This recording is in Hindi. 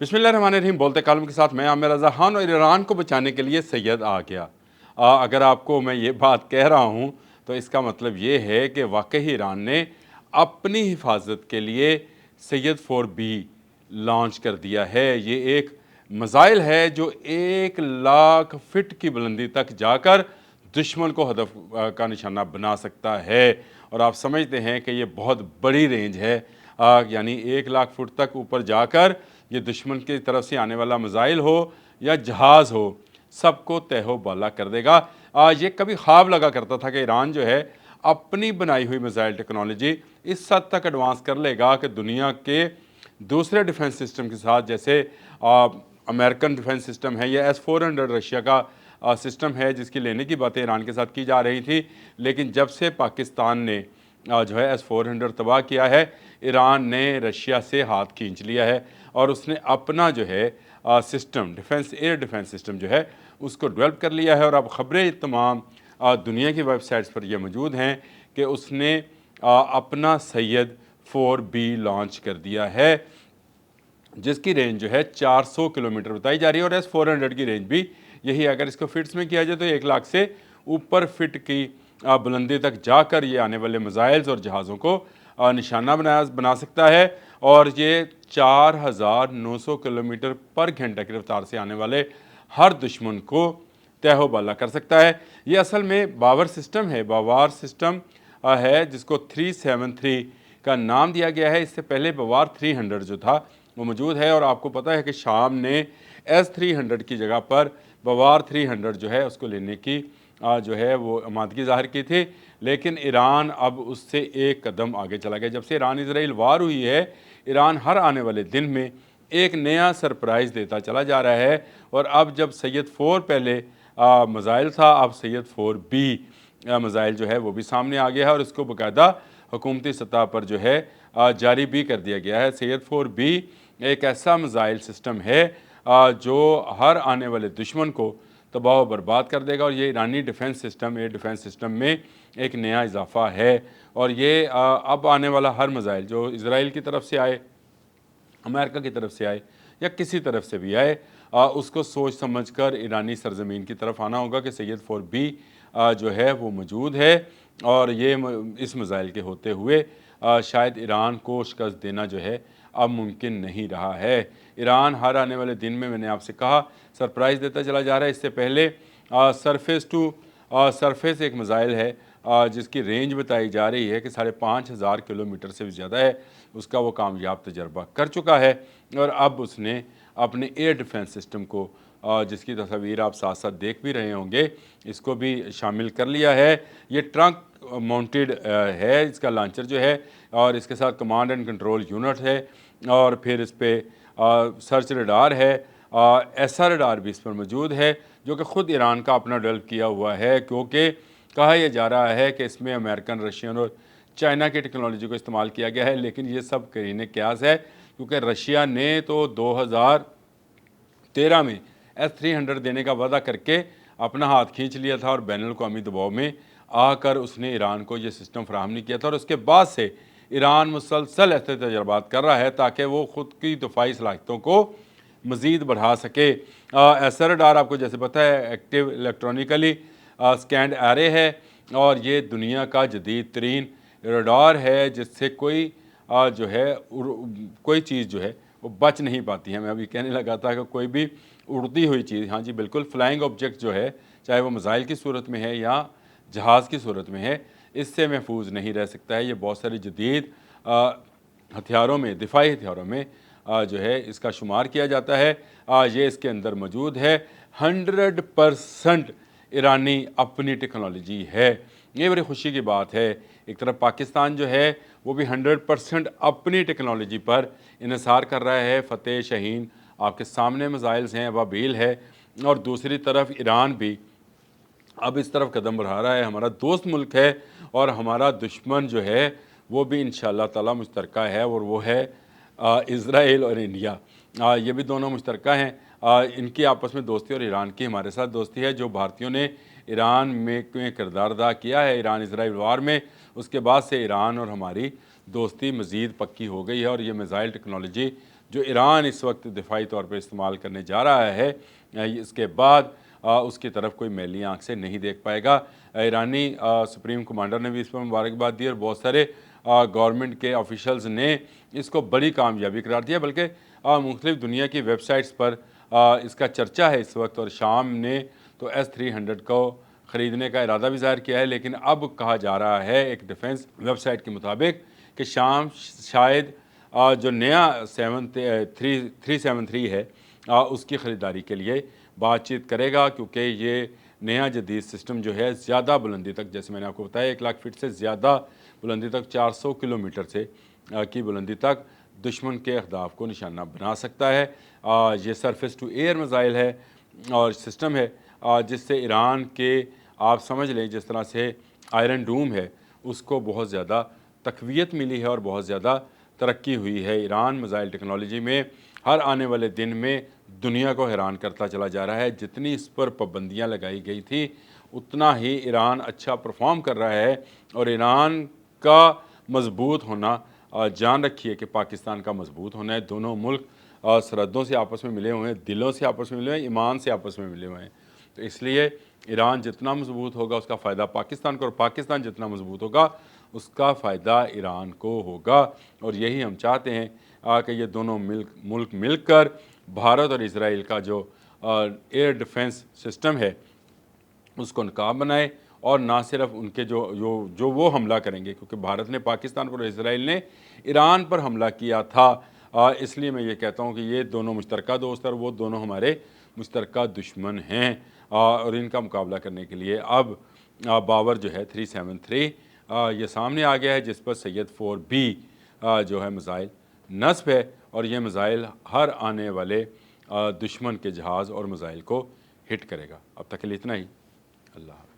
बिस्मिल्लाहिर्रहमानिर्रहीम। बोलते कालम के साथ मैं आमिर रज़ा खान। और ईरान को बचाने के लिए सैयद आ गया। अगर आपको मैं ये बात कह रहा हूँ तो इसका मतलब ये है कि वाकई ईरान ने अपनी हिफाजत के लिए सैयद 4B लॉन्च कर दिया है। ये एक मिसाइल है जो 1 लाख फीट की बुलंदी तक जाकर दुश्मन को हदफ का निशाना बना सकता है। और आप समझते हैं कि ये बहुत बड़ी रेंज है, यानी 1 लाख फुट तक ऊपर जाकर ये दुश्मन की तरफ से आने वाला मिसाइल हो या जहाज़ हो, सबको तहो बाला कर देगा। ये कभी ख्वाब लगा करता था कि ईरान जो है अपनी बनाई हुई मिसाइल टेक्नोलॉजी इस हद तक एडवांस कर लेगा कि दुनिया के दूसरे डिफेंस सिस्टम के साथ, जैसे अमेरिकन डिफेंस सिस्टम है या S-400 रशिया का सिस्टम है, जिसकी लेने की बातें ईरान के साथ की जा रही थी। लेकिन जब से पाकिस्तान ने जो है S-400 तबाह किया है, ईरान ने रशिया से हाथ खींच लिया है और उसने अपना जो है system defence air defence system जो है उसको डेवलप कर लिया है। और अब ख़बरें तमाम दुनिया की वेबसाइट्स पर ये मौजूद हैं कि उसने अपना सैयद 4B लॉन्च कर दिया है, जिसकी रेंज जो है 400 किलोमीटर बताई जा रही है। और S-400 की रेंज भी यही है। अगर इसको फिट्स में किया जाए तो 1 लाख से ऊपर फिट की बुलंदी तक जाकर ये आने वाले मिसाइल्स और जहाज़ों को निशाना बना सकता है। और ये 4900 किलोमीटर पर घंटा की रफ्तार से आने वाले हर दुश्मन को तहो बाला कर सकता है। ये असल में बावर सिस्टम है, बावार सिस्टम है, जिसको 373 का नाम दिया गया है। इससे पहले बावार 300 जो था वो मौजूद है। और आपको पता है कि शाम ने S-300 की जगह पर बावार 300 जो है उसको लेने की जो है वो आमादगी ज़ाहिर की थी। लेकिन ईरान अब उससे एक कदम आगे चला गया। जब से ईरान इजराइल वार हुई है, ईरान हर आने वाले दिन में एक नया सरप्राइज़ देता चला जा रहा है। और अब जब सैयद 4 पहले मिसाइल था, अब सैयद 4B मिसाइल जो है वो भी सामने आ गया है और इसको बाकायदा हुकूमती सतह पर जो है जारी भी कर दिया गया है। सैयद 4B एक ऐसा मिसाइल सिस्टम है जो हर आने वाले दुश्मन को तबाह बर्बाद कर देगा। और ये ईरानी defence system air defence system में एक नया इजाफा है। और ये अब आने वाला हर मिसाइल जो इजराइल की तरफ से आए, अमेरिका की तरफ से आए या किसी तरफ से भी आए, उसको सोच समझ कर ईरानी सरजमीन की तरफ आना होगा कि सैयद 4B जो है वो मौजूद है। और ये इस मिसाइल के होते हुए शायद ईरान को शिकस्त देना जो है अब मुमकिन नहीं रहा है। ईरान हर आने वाले दिन में, मैंने आपसे कहा, सरप्राइज़ देता चला जा रहा है। इससे पहले सरफेस टू सरफेस एक मिसाइल है जिसकी रेंज बताई जा रही है कि 5500 किलोमीटर से भी ज़्यादा है। उसका वो कामयाब तजर्बा कर चुका है। और अब उसने अपने एयर डिफेंस सिस्टम को, जिसकी तस्वीर आप साथ साथ देख भी रहे होंगे, इसको भी शामिल कर लिया है। ये ट्रंक माउंटेड है इसका लॉन्चर जो है, और इसके साथ कमांड एंड कंट्रोल यूनिट है। और फिर इस पर सर्च रडार है, SR रडार भी इस पर मौजूद है, जो कि ख़ुद ईरान का अपना डेवलप किया हुआ है। क्योंकि कहा यह जा रहा है कि इसमें अमेरिकन, रशियन और चाइना की टेक्नोलॉजी को इस्तेमाल किया गया है। लेकिन ये सब करीने क्यास है, क्योंकि रशिया ने तो 2013 में S-300 देने का वादा करके अपना हाथ खींच लिया था और बैनुल अक़वामी दबाव में आकर उसने ईरान को ये सिस्टम फराहम नहीं किया था। और उसके बाद से ईरान मुसलसल ऐसे तजर्बात कर रहा है ताकि वो ख़ुद की दफ़ाई सलाहियतों को मज़ीद बढ़ा सके। SR रडार आपको जैसे पता है एक्टिव इलेक्ट्रॉनिकली स्कैंड एरे है, और ये दुनिया का जदीद तरीन रडार है जिससे कोई जो है कोई चीज़ जो है वो बच नहीं पाती है। मैं अभी कहने लगा था कि कोई भी उड़ती हुई चीज़, हाँ जी बिल्कुल, फ्लाइंग ऑब्जेक्ट जो है, चाहे वो मिसाइल की सूरत में है या जहाज़ की सूरत में है, इससे महफूज नहीं रह सकता है। ये बहुत सारी जदीद हथियारों में, दिफाई हथियारों में जो है इसका शुमार किया जाता है। ये इसके अंदर मौजूद है। 100% ईरानी अपनी टेक्नोलॉजी है। ये बड़ी खुशी की बात है। एक तरफ पाकिस्तान जो है वो भी 100% अपनी टेक्नोलॉजी पर इन्हिसार कर रहा है। फ़तेह, शाहीन आपके सामने मिसाइल्स हैं, अबाबील है। और दूसरी तरफ ईरान भी अब इस तरफ कदम बढ़ा रहा है। हमारा दोस्त मुल्क है और हमारा दुश्मन जो है वो भी इंशाअल्लाह ताला मुश्तरका है, और वो है इज़राइल और इंडिया। ये भी दोनों मुश्तरका हैं। इनकी आपस में दोस्ती और ईरान की हमारे साथ दोस्ती है। जो भारतीयों ने ईरान में किरदार अदा किया है ईरान इज़राइल वार में, उसके बाद से ईरान और हमारी दोस्ती मज़ीद पक्की हो गई है। और ये मिसाइल टेक्नोलॉजी जो ईरान इस वक्त दिफाई तौर पर इस्तेमाल करने जा रहा है, इसके बाद उसकी तरफ कोई मैली आंख से नहीं देख पाएगा। ईरानी सुप्रीम कमांडर ने भी इस पर मुबारकबाद दी और बहुत सारे गवर्नमेंट के ऑफिशल्स ने इसको बड़ी कामयाबी करार दिया, बल्कि मुख्तलिफ दुनिया की वेबसाइट्स पर इसका चर्चा है इस वक्त। और शाम ने तो S-300 को ख़रीदने का इरादा भी ज़ाहिर किया है, लेकिन अब कहा जा रहा है एक डिफेंस वेबसाइट के मुताबिक कि शाम शायद जो नया 373 है उसकी ख़रीदारी के लिए बातचीत करेगा, क्योंकि ये नया जदीद सिस्टम जो है ज़्यादा बुलंदी तक, जैसे मैंने आपको बताया 1 लाख फीट से ज़्यादा बुलंदी तक, 400 किलोमीटर से की बुलंदी तक दुश्मन के अहदाफ को निशाना बना सकता है। ये सरफेस टू एयर मिसाइल है और सिस्टम है जिससे ईरान के, आप समझ लें जिस तरह से आयरन डूम है उसको बहुत ज़्यादा तक़वियत मिली है और बहुत ज़्यादा तरक्की हुई है। ईरान मिसाइल टेक्नोलॉजी में हर आने वाले दिन में दुनिया को हैरान करता चला जा रहा है। जितनी इस पर पाबंदियाँ लगाई गई थी उतना ही ईरान अच्छा परफॉर्म कर रहा है। और ईरान का मजबूत होना, जान रखिए कि पाकिस्तान का मजबूत होना है। दोनों मुल्क सरहदों से आपस में मिले हुए हैं, दिलों से आपस में मिले हुए हैं, ईमान से आपस में मिले हुए हैं। तो इसलिए ईरान जितना मजबूत होगा उसका फ़ायदा पाकिस्तान को, और पाकिस्तान जितना मजबूत होगा उसका फ़ायदा ईरान को होगा। और यही हम चाहते हैं कि ये दोनों मुल्क मिलकर भारत और इजराइल का जो एयर डिफेंस सिस्टम है उसको नकाब बनाए, और ना सिर्फ उनके जो वो हमला करेंगे, क्योंकि भारत ने पाकिस्तान पर और इसराइल ने ईरान पर हमला किया था। इसलिए मैं ये कहता हूँ कि ये दोनों मुश्तरका दोस्त और वो दोनों हमारे मुश्तरका दुश्मन हैं। और इनका मुकाबला करने के लिए अब बावर जो है 373 ये सामने आ गया है, जिस पर सैयद 4B जो है मिसाइल नस्ब है। और ये मिसाइल हर आने वाले दुश्मन के जहाज़ और मिसाइल को हिट करेगा। अब तक के लिए इतना ही। अल्लाह।